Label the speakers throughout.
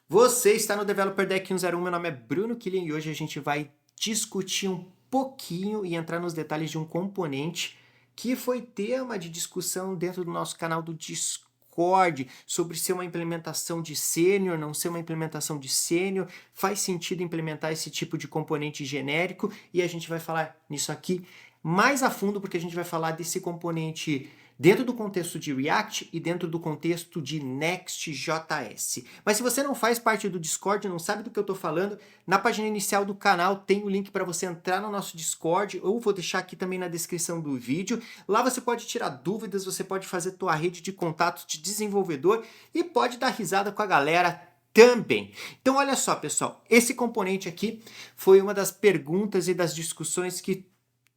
Speaker 1: Você está no Developer Deck 101, meu nome é Bruno Killian e hoje a gente vai discutir um pouquinho e entrar nos detalhes de um componente que foi tema de discussão dentro do nosso canal do Discord sobre ser uma implementação de sênior, não ser uma implementação de sênior, faz sentido implementar esse tipo de componente genérico e a gente vai falar nisso aqui mais a fundo porque a gente vai falar desse componente dentro do contexto de React e dentro do contexto de Next.js. Mas se você não faz parte do Discord, não sabe do que eu estou falando, na página inicial do canal tem o link para você entrar no nosso Discord, ou vou deixar aqui também na descrição do vídeo. Lá você pode tirar dúvidas, você pode fazer tua rede de contatos de desenvolvedor e pode dar risada com a galera também. Então olha só, pessoal, esse componente aqui foi uma das perguntas e das discussões que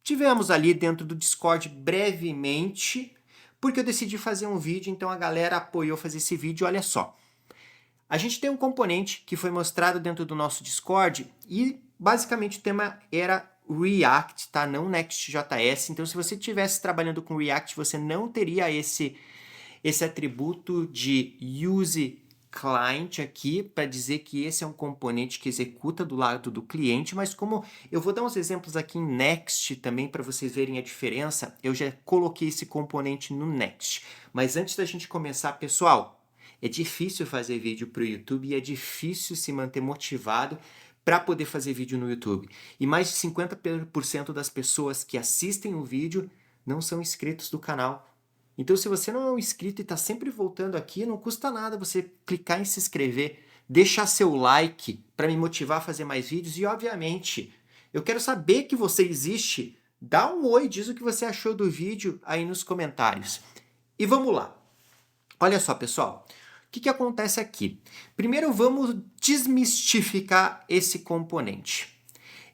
Speaker 1: tivemos ali dentro do Discord brevemente, porque eu decidi fazer um vídeo, então a galera apoiou fazer esse vídeo. Olha só, a gente tem um componente que foi mostrado dentro do nosso Discord e basicamente o tema era React, tá? Não Next.js. Então se você estivesse trabalhando com React, você não teria esse atributo de use client aqui para dizer que esse é um componente que executa do lado do cliente, mas como eu vou dar uns exemplos aqui em Next também para vocês verem a diferença, eu já coloquei esse componente no Next. Mas antes da gente começar, pessoal, é difícil fazer vídeo para o YouTube e é difícil se manter motivado para poder fazer vídeo no YouTube. E mais de 50% das pessoas que assistem o vídeo não são inscritos do canal. Então, se você não é um inscrito e está sempre voltando aqui, não custa nada você clicar em se inscrever, deixar seu like para me motivar a fazer mais vídeos e, obviamente, eu quero saber que você existe. Dá um oi, diz o que você achou do vídeo aí nos comentários. E vamos lá. Olha só, pessoal, o que acontece aqui? Primeiro, vamos desmistificar esse componente.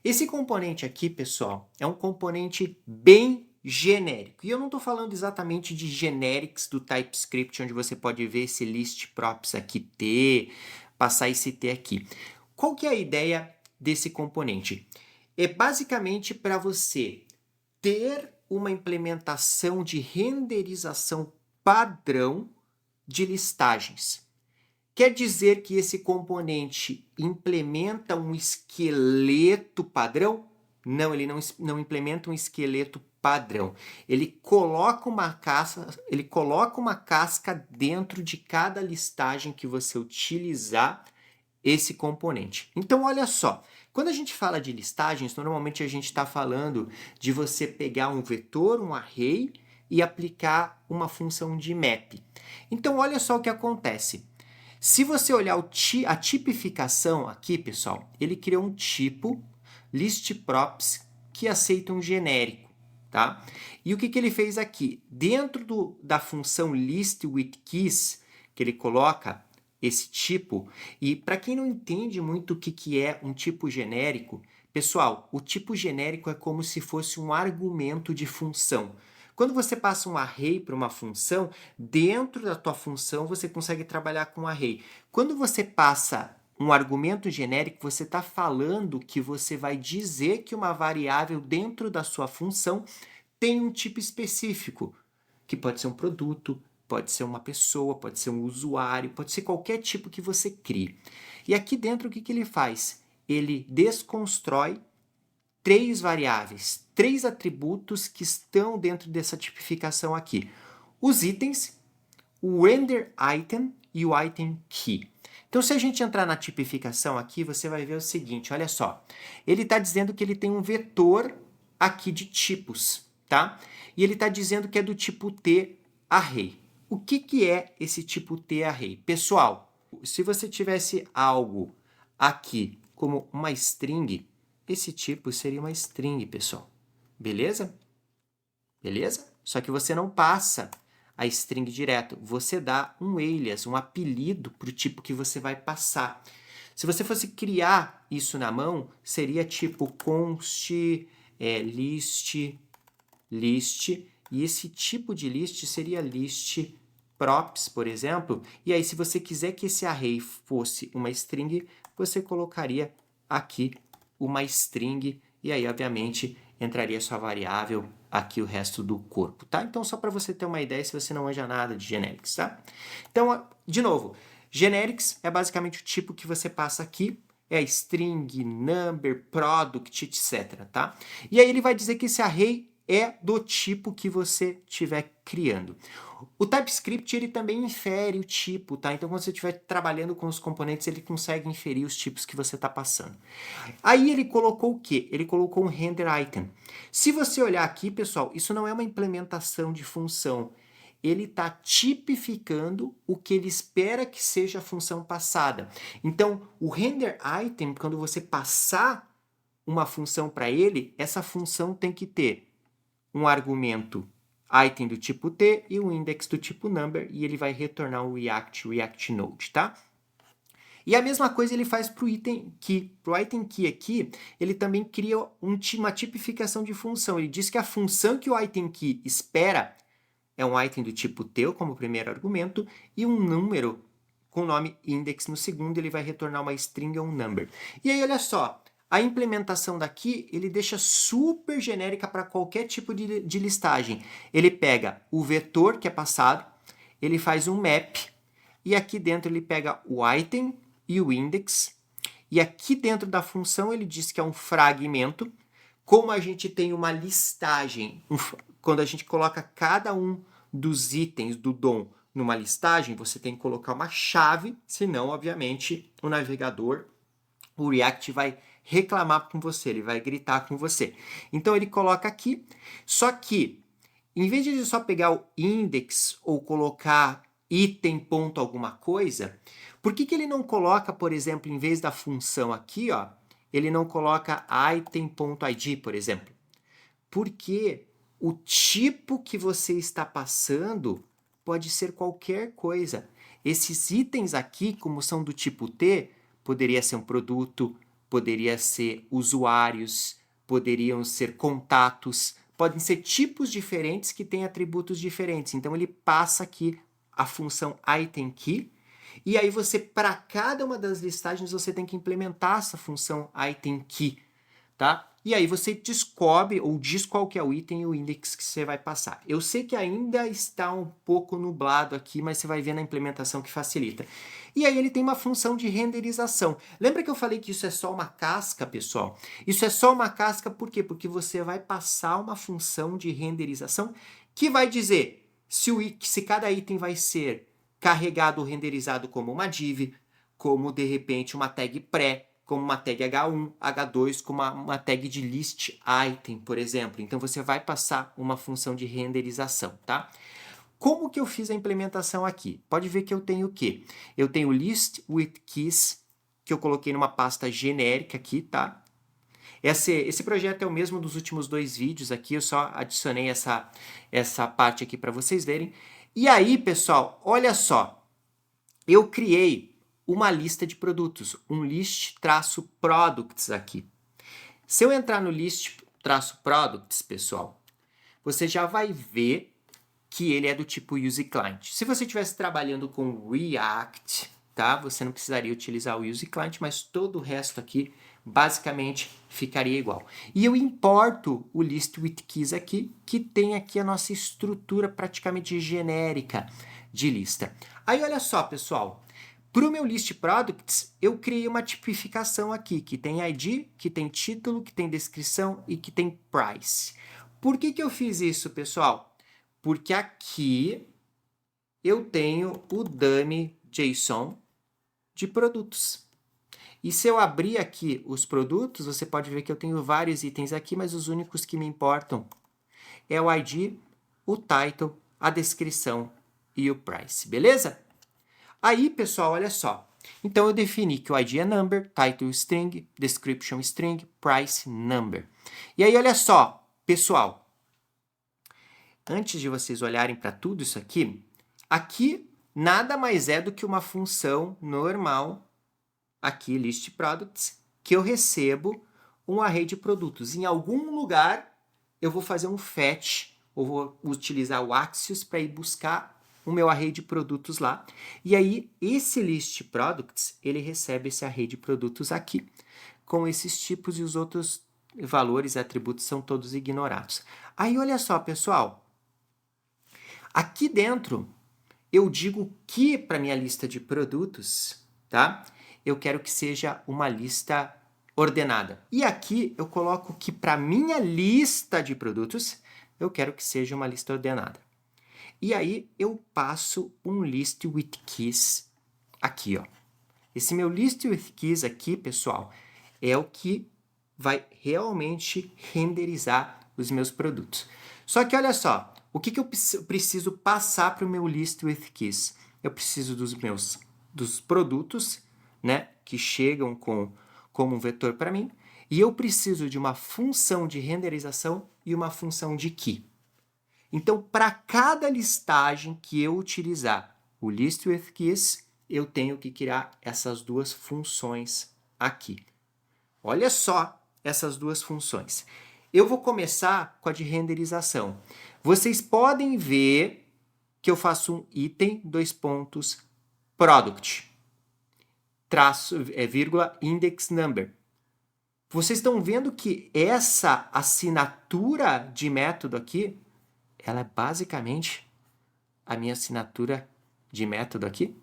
Speaker 1: Esse componente aqui, pessoal, é um componente bem genérico. E eu não estou falando exatamente de generics do TypeScript, onde você pode ver esse list props aqui T, passar esse T aqui. Qual que é a ideia desse componente? É basicamente para você ter uma implementação de renderização padrão de listagens. Quer dizer que esse componente implementa um esqueleto padrão? Não, ele não implementa um esqueleto padrão. Ele coloca uma casca dentro de cada listagem que você utilizar esse componente. Então, olha só, quando a gente fala de listagens, normalmente a gente está falando de você pegar um vetor, um array, e aplicar uma função de map. Então, olha só o que acontece. Se você olhar a tipificação aqui, pessoal, ele criou um tipo listProps que aceita um genérico, tá? E o que ele fez aqui? Dentro da função listWithKeys, que ele coloca esse tipo, e para quem não entende muito o que é um tipo genérico, pessoal, o tipo genérico é como se fosse um argumento de função. Quando você passa um array para uma função, dentro da tua função você consegue trabalhar com um array. Quando você passa um argumento genérico, você está falando que você vai dizer que uma variável dentro da sua função tem um tipo específico, que pode ser um produto, pode ser uma pessoa, pode ser um usuário, pode ser qualquer tipo que você crie. E aqui dentro o que ele faz? Ele desconstrói três variáveis, três atributos que estão dentro dessa tipificação aqui. Os itens, o render item e o item key. Então, se a gente entrar na tipificação aqui, você vai ver o seguinte, olha só. Ele está dizendo que ele tem um vetor aqui de tipos, tá? E ele está dizendo que é do tipo T array. O que é esse tipo T array? Pessoal, se você tivesse algo aqui como uma string, esse tipo seria uma string, pessoal. Beleza? Beleza? Só que você não passa a string direto. Você dá um alias, um apelido para o tipo que você vai passar. Se você fosse criar isso na mão, seria tipo const list, e esse tipo de list seria list props, por exemplo. E aí, se você quiser que esse array fosse uma string, você colocaria aqui uma string, e aí, obviamente, entraria sua variável aqui o resto do corpo, tá? Então, só para você ter uma ideia, se você não manja nada de generics, tá? Então, de novo, Generics é basicamente o tipo que você passa aqui, é string, number, product, etc, tá? E aí ele vai dizer que esse array é do tipo que você estiver criando. O TypeScript ele também infere o tipo, tá? Então quando você estiver trabalhando com os componentes, ele consegue inferir os tipos que você está passando. Aí ele colocou o quê? Ele colocou um render item. Se você olhar aqui, pessoal, isso não é uma implementação de função. Ele está tipificando o que ele espera que seja a função passada. Então, o render item, quando você passar uma função para ele, essa função tem que ter um argumento item do tipo T e um index do tipo number, e ele vai retornar um React Node, tá? E a mesma coisa ele faz para o item key. Para o item key aqui, ele também cria uma tipificação de função. Ele diz que a função que o item key espera é um item do tipo T como primeiro argumento e um número com o nome index no segundo, ele vai retornar uma string ou um number. E aí, olha só, a implementação daqui, ele deixa super genérica para qualquer tipo de listagem. Ele pega o vetor que é passado, ele faz um map, e aqui dentro ele pega o item e o index, e aqui dentro da função ele diz que é um fragmento. Como a gente tem uma listagem, quando a gente coloca cada um dos itens do DOM numa listagem, você tem que colocar uma chave, senão, obviamente, o navegador, o React vai reclamar com você, ele vai gritar com você. Então ele coloca aqui, só que em vez de só pegar o index ou colocar item ponto alguma coisa, por que ele não coloca, por exemplo, em vez da função aqui, ó, ele não coloca item.id, por exemplo? Porque o tipo que você está passando pode ser qualquer coisa. Esses itens aqui, como são do tipo T, poderia ser um produto, poderia ser usuários, poderiam ser contatos, podem ser tipos diferentes que têm atributos diferentes. Então ele passa aqui a função itemKey, e aí você, para cada uma das listagens, você tem que implementar essa função itemKey, tá? E aí você descobre ou diz qual que é o item e o index que você vai passar. Eu sei que ainda está um pouco nublado aqui, mas você vai ver na implementação que facilita. E aí ele tem uma função de renderização. Lembra que eu falei que isso é só uma casca, pessoal? Isso é só uma casca por quê? Porque você vai passar uma função de renderização que vai dizer se cada item vai ser carregado ou renderizado como uma div, como de repente uma tag pré, como uma tag H1, H2, como uma tag de list item, por exemplo. Então você vai passar uma função de renderização, tá? Como que eu fiz a implementação aqui? Pode ver que eu tenho o quê? Eu tenho list with keys, que eu coloquei numa pasta genérica aqui, tá? Esse projeto é o mesmo dos últimos 2 vídeos aqui, eu só adicionei essa parte aqui para vocês verem. E aí, pessoal, olha só, eu criei uma lista de produtos, um list-products aqui. Se eu entrar no list-products, pessoal, você já vai ver que ele é do tipo useClient. Se você estivesse trabalhando com React, tá? Você não precisaria utilizar o useClient, mas todo o resto aqui basicamente ficaria igual. E eu importo o list with keys aqui, que tem aqui a nossa estrutura praticamente genérica de lista. Aí olha só, pessoal, para o meu list products, eu criei uma tipificação aqui, que tem ID, que tem título, que tem descrição e que tem price. Por que eu fiz isso, pessoal? Porque aqui eu tenho o dummy JSON de produtos. E se eu abrir aqui os produtos, você pode ver que eu tenho vários itens aqui, mas os únicos que me importam é o ID, o title, a descrição e o price, beleza? Aí, pessoal, olha só. Então, eu defini que o ID é number, title string, description string, price number. E aí, olha só, pessoal. Antes de vocês olharem para tudo isso aqui, aqui nada mais é do que uma função normal, aqui, list products, que eu recebo um array de produtos. Em algum lugar, eu vou fazer um fetch, ou vou utilizar o Axios para ir buscar o meu array de produtos lá. E aí, esse list products, ele recebe esse array de produtos aqui, com esses tipos e os outros valores e atributos são todos ignorados. Aí, olha só, pessoal. Aqui dentro, eu digo que para minha lista de produtos, tá? Eu quero que seja uma lista ordenada. E aqui eu coloco que para minha lista de produtos, eu quero que seja uma lista ordenada. E aí eu passo um list with keys aqui, ó. Esse meu list with keys aqui, pessoal, é o que vai realmente renderizar os meus produtos. Só que olha só, o que eu preciso passar para o meu list with keys? Eu preciso dos produtos, né, que chegam como um vetor para mim, e eu preciso de uma função de renderização e uma função de key. Então, para cada listagem que eu utilizar o list with keys, eu tenho que criar essas duas funções aqui. Olha só essas duas funções. Eu vou começar com a de renderização. Vocês podem ver que eu faço um item, product, vírgula, index number. Vocês estão vendo que essa assinatura de método aqui, ela é basicamente a minha assinatura de método aqui.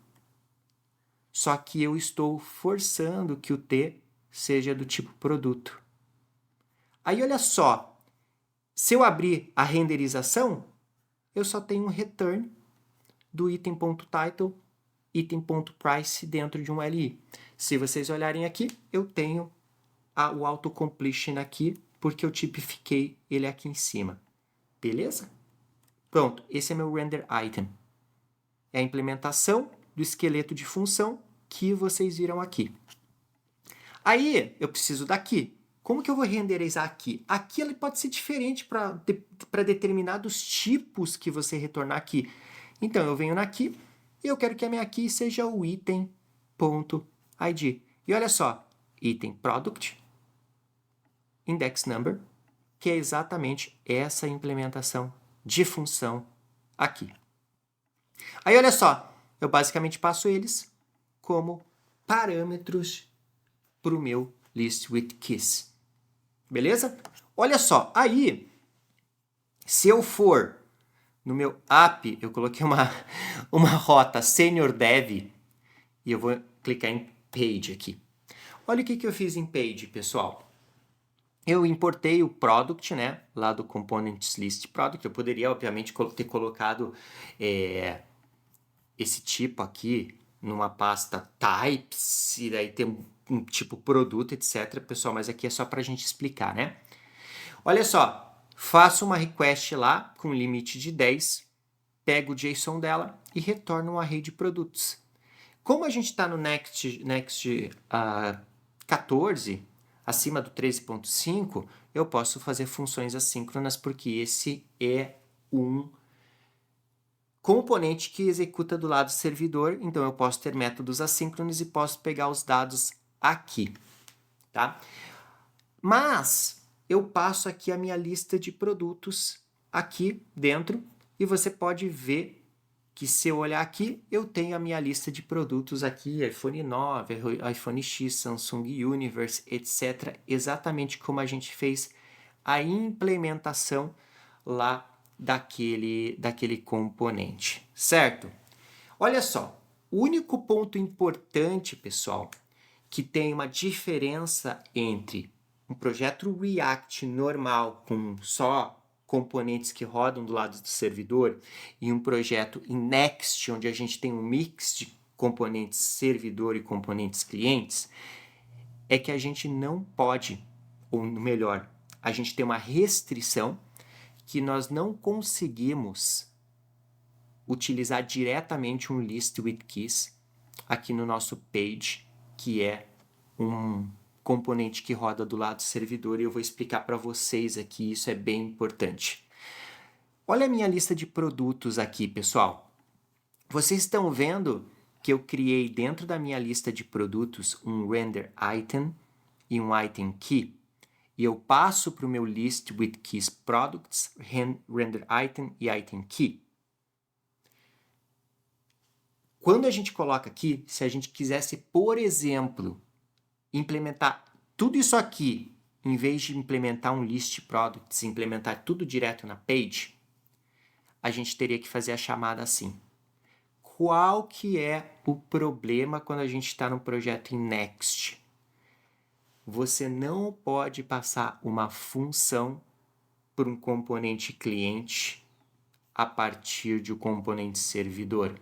Speaker 1: Só que eu estou forçando que o T seja do tipo produto. Aí, olha só, se eu abrir a renderização, eu só tenho um return do item.title, item.price dentro de um LI. Se vocês olharem aqui, eu tenho o autocompletion aqui, porque eu tipifiquei ele aqui em cima. Beleza? Pronto, esse é meu render item. É a implementação do esqueleto de função que vocês viram aqui. Aí, eu preciso daqui. Como que eu vou renderizar aqui? Aqui ele pode ser diferente para determinados tipos que você retornar aqui. Então, eu venho aqui e eu quero que a minha key seja o item.id. E olha só, item product, index number, que é exatamente essa implementação de função aqui. Aí, olha só, eu basicamente passo eles como parâmetros para o meu list with keys. Beleza? Olha só, aí, se eu for no meu app, eu coloquei uma rota senior dev e eu vou clicar em page aqui. Olha o que eu fiz em page, pessoal. Eu importei o product, né, lá do components list product. Eu poderia, obviamente, ter colocado esse tipo aqui numa pasta types e daí ter um tipo produto, etc, pessoal, mas aqui é só para a gente explicar, né? Olha só, faço uma request lá com limite de 10, pego o JSON dela e retorno um array de produtos. Como a gente está no Next 14, acima do 13.5, eu posso fazer funções assíncronas porque esse é um componente que executa do lado servidor, então eu posso ter métodos assíncronos e posso pegar os dados aqui, tá? Mas eu passo aqui a minha lista de produtos aqui dentro e você pode ver que se eu olhar aqui, eu tenho a minha lista de produtos aqui, iPhone 9, iPhone X, Samsung Universe, etc. Exatamente como a gente fez a implementação lá daquele componente, certo? Olha só, o único ponto importante, pessoal, que tem uma diferença entre um projeto React normal com só componentes que rodam do lado do servidor e um projeto em Next, onde a gente tem um mix de componentes servidor e componentes clientes, é que a gente não pode, ou melhor, a gente tem uma restrição que nós não conseguimos utilizar diretamente um list with keys aqui no nosso page, que é um componente que roda do lado do servidor, e eu vou explicar para vocês aqui, isso é bem importante. Olha a minha lista de produtos aqui, pessoal. Vocês estão vendo que eu criei dentro da minha lista de produtos um render item e um item key? E eu passo para o meu list with keys products, render item e item key. Quando a gente coloca aqui, se a gente quisesse, por exemplo, implementar tudo isso aqui, em vez de implementar um list products, implementar tudo direto na page, a gente teria que fazer a chamada assim. qual que é o problema quando a gente está num projeto em Next? Você não pode passar uma função para um componente cliente a partir de um componente servidor.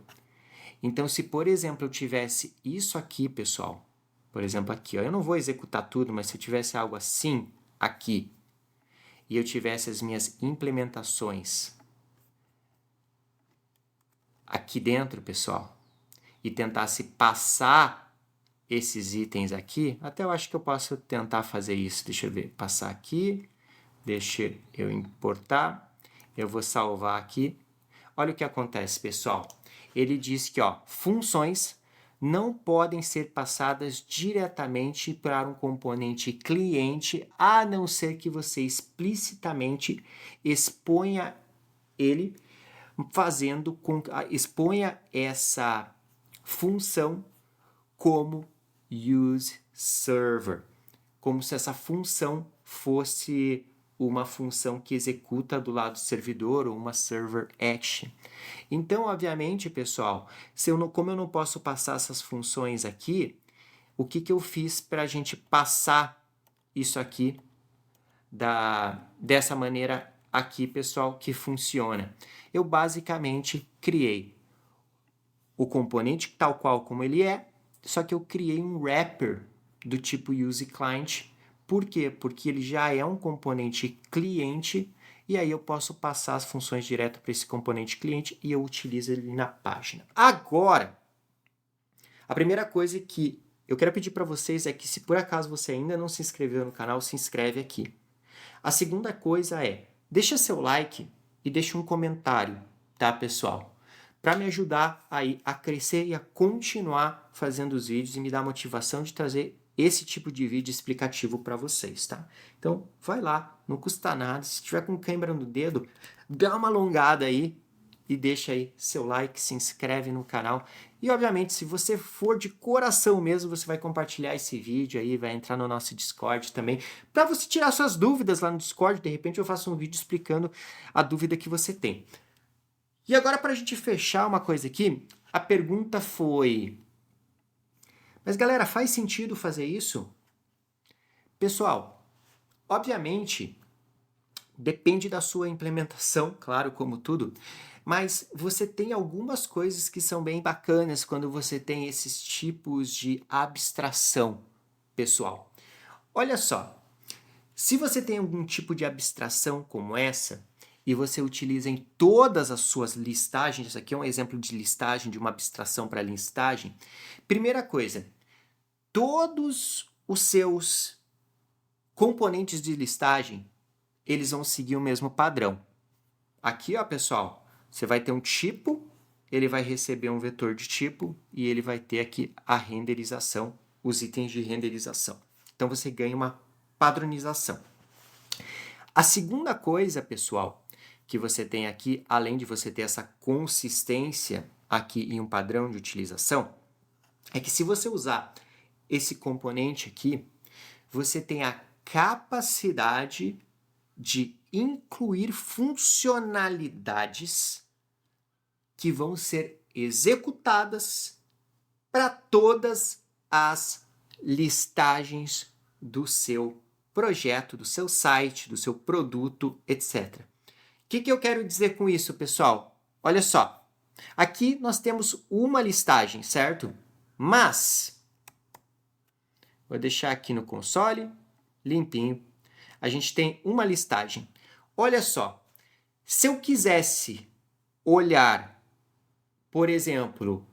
Speaker 1: Então, se, por exemplo, eu tivesse isso aqui, pessoal, por exemplo, aqui, ó, eu não vou executar tudo, mas se eu tivesse algo assim aqui, e eu tivesse as minhas implementações aqui dentro, pessoal, e tentasse passar esses itens aqui, até eu acho que eu posso tentar fazer isso. Deixa eu ver, passar aqui, deixa eu importar, eu vou salvar aqui. Olha o que acontece, pessoal. Ele diz que, ó, funções não podem ser passadas diretamente para um componente cliente, a não ser que você explicitamente exponha ele, exponha essa função como use server, como se essa função fosse uma função que executa do lado do servidor ou uma server action. Então, obviamente, pessoal, como eu não posso passar essas funções aqui, o que eu fiz para a gente passar isso aqui dessa maneira aqui, pessoal, que funciona? Eu basicamente criei o componente tal qual como ele é, só que eu criei um wrapper do tipo useClient. Por quê? Porque ele já é um componente cliente e aí eu posso passar as funções direto para esse componente cliente e eu utilizo ele na página. Agora, a primeira coisa que eu quero pedir para vocês é que, se por acaso você ainda não se inscreveu no canal, se inscreve aqui. A segunda coisa é, deixa seu like e deixa um comentário, tá, pessoal? Para me ajudar aí a crescer e a continuar fazendo os vídeos e me dar motivação de trazer esse tipo de vídeo explicativo para vocês, tá? Então, vai lá, não custa nada. Se tiver com câimbra no dedo, dá uma alongada aí e deixa aí seu like, se inscreve no canal. E, obviamente, se você for de coração mesmo, você vai compartilhar esse vídeo aí, vai entrar no nosso Discord também, para você tirar suas dúvidas lá no Discord. De repente eu faço um vídeo explicando a dúvida que você tem. E agora, para a gente fechar uma coisa aqui, a pergunta foi: mas galera, faz sentido fazer isso? Pessoal, obviamente, depende da sua implementação, claro, como tudo, mas você tem algumas coisas que são bem bacanas quando você tem esses tipos de abstração, pessoal. Olha só, se você tem algum tipo de abstração como essa, e você utiliza em todas as suas listagens, isso aqui é um exemplo de listagem, de uma abstração para listagem. Primeira coisa, todos os seus componentes de listagem, eles vão seguir o mesmo padrão. Aqui, ó, pessoal, você vai ter um tipo, ele vai receber um vetor de tipo e ele vai ter aqui a renderização, os itens de renderização. Então, você ganha uma padronização. A segunda coisa, pessoal, que você tem aqui, além de você ter essa consistência aqui em um padrão de utilização, é que se você usar esse componente aqui, você tem a capacidade de incluir funcionalidades que vão ser executadas para todas as listagens do seu projeto, do seu site, do seu produto, etc. O que eu quero dizer com isso, pessoal? Olha só, aqui nós temos uma listagem, certo? Mas, vou deixar aqui no console, limpinho, a gente tem uma listagem. Olha só, se eu quisesse olhar, por exemplo,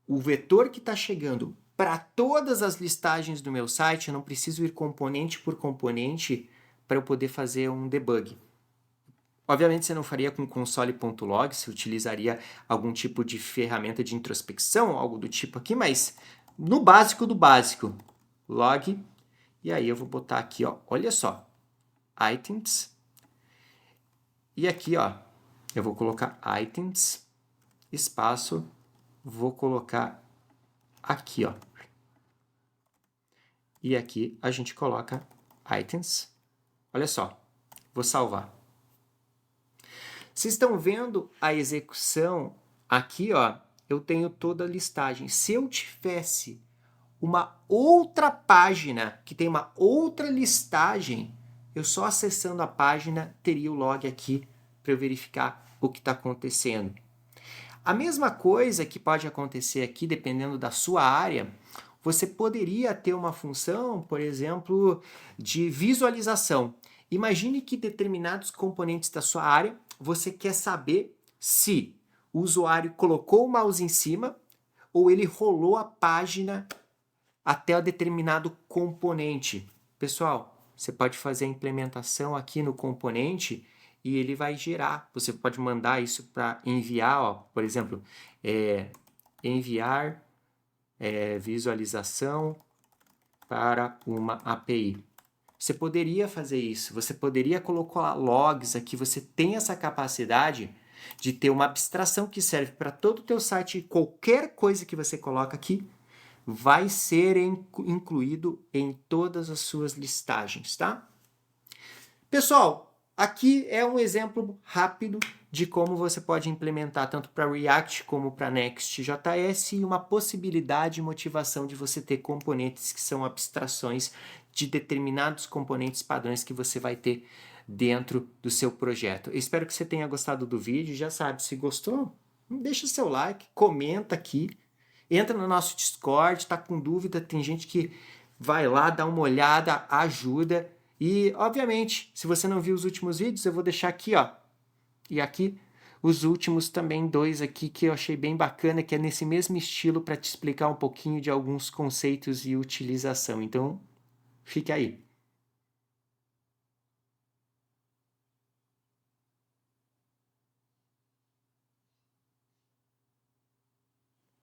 Speaker 1: o vetor que está chegando para todas as listagens do meu site, eu não preciso ir componente por componente para eu poder fazer um debug. Obviamente você não faria com console.log, você utilizaria algum tipo de ferramenta de introspecção, algo do tipo aqui, mas no básico do básico, log, e aí eu vou botar aqui, ó, olha só, items, e aqui, ó, eu vou colocar items, espaço, vou colocar aqui, ó, e aqui a gente coloca items, olha só, vou salvar. Vocês estão vendo a execução aqui, ó, eu tenho toda a listagem. Se eu tivesse uma outra página que tem uma outra listagem, eu só acessando a página teria o log aqui para eu verificar o que está acontecendo. A mesma coisa que pode acontecer aqui, dependendo da sua área, você poderia ter uma função, por exemplo, de visualização. Imagine que determinados componentes da sua área, você quer saber se o usuário colocou o mouse em cima ou ele rolou a página até um determinado componente. Pessoal, você pode fazer a implementação aqui no componente e ele vai gerar. Você pode mandar isso para enviar, ó, por exemplo, enviar visualização para uma API. Você poderia fazer isso, você poderia colocar logs aqui, você tem essa capacidade de ter uma abstração que serve para todo o teu site, qualquer coisa que você coloca aqui vai ser incluído em todas as suas listagens, tá? Pessoal, aqui é um exemplo rápido de como você pode implementar tanto para React como para Next.js e uma possibilidade e motivação de você ter componentes que são abstrações de determinados componentes padrões que você vai ter dentro do seu projeto. Eu espero que você tenha gostado do vídeo. Já sabe, se gostou, deixa o seu like, comenta aqui, entra no nosso Discord, tá com dúvida, tem gente que vai lá, dá uma olhada, ajuda. E, obviamente, se você não viu os últimos vídeos, eu vou deixar aqui, ó. E aqui, os últimos também, 2 aqui que eu achei bem bacana, que é nesse mesmo estilo para te explicar um pouquinho de alguns conceitos e utilização. Então, fique aí.